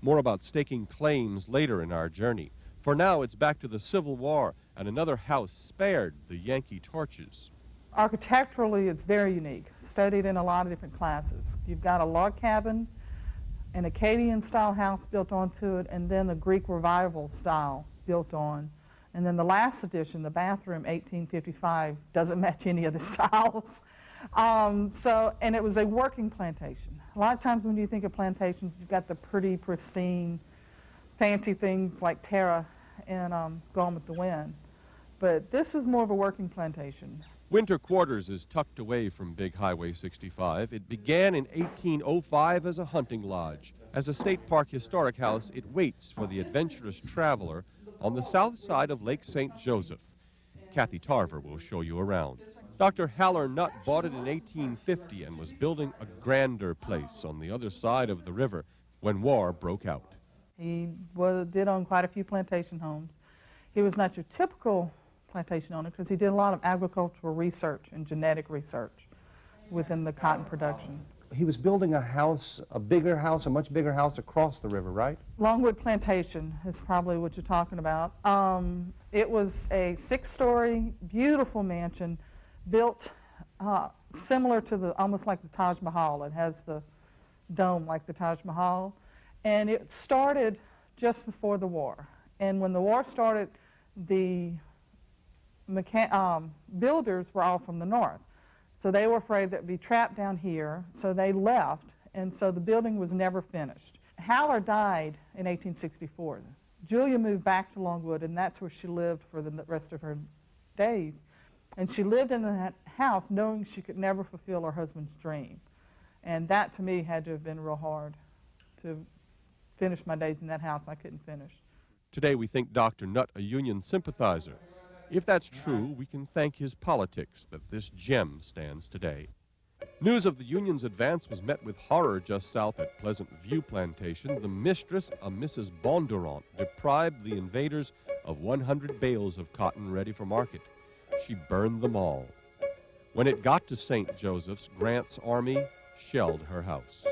More about staking claims later in our journey. For now, it's back to the Civil War and another house spared the Yankee torches. Architecturally, it's very unique, studied in a lot of different classes. You've got a log cabin, an Acadian-style house built onto it, and then a Greek Revival style built on. And then the last edition, the bathroom, 1855, doesn't match any of the styles. And it was a working plantation. A lot of times when you think of plantations, you've got the pretty, pristine, fancy things like Tara and Gone with the Wind. But this was more of a working plantation. Winter Quarters is tucked away from Big Highway 65. It began in 1805 as a hunting lodge. As a state park historic house, it waits for the adventurous traveler on the south side of Lake St. Joseph. Kathy Tarver will show you around. Dr. Haller Nutt bought it in 1850 and was building a grander place on the other side of the river when war broke out. He did own quite a few plantation homes. He was not your typical plantation owner because he did a lot of agricultural research and genetic research within the cotton production. He was building a house, a bigger house, a much bigger house across the river, right? Longwood Plantation is probably what you're talking about. It was a 6-story, beautiful mansion built similar to almost like the Taj Mahal. It has the dome like the Taj Mahal. And it started just before the war. And when the war started, the builders were all from the north. So they were afraid that they'd be trapped down here, so they left, and so the building was never finished. Haller died in 1864. Julia moved back to Longwood, and that's where she lived for the rest of her days. And she lived in that house knowing she could never fulfill her husband's dream. And that, to me, had to have been real hard to finish my days in that house. I couldn't finish. Today we think Dr. Nutt a Union sympathizer. If that's true, we can thank his politics that this gem stands today. News of the Union's advance was met with horror just south at Pleasant View Plantation. The mistress, a Mrs. Bondurant, deprived the invaders of 100 bales of cotton ready for market. She burned them all. When it got to St. Joseph's, Grant's army shelled her house.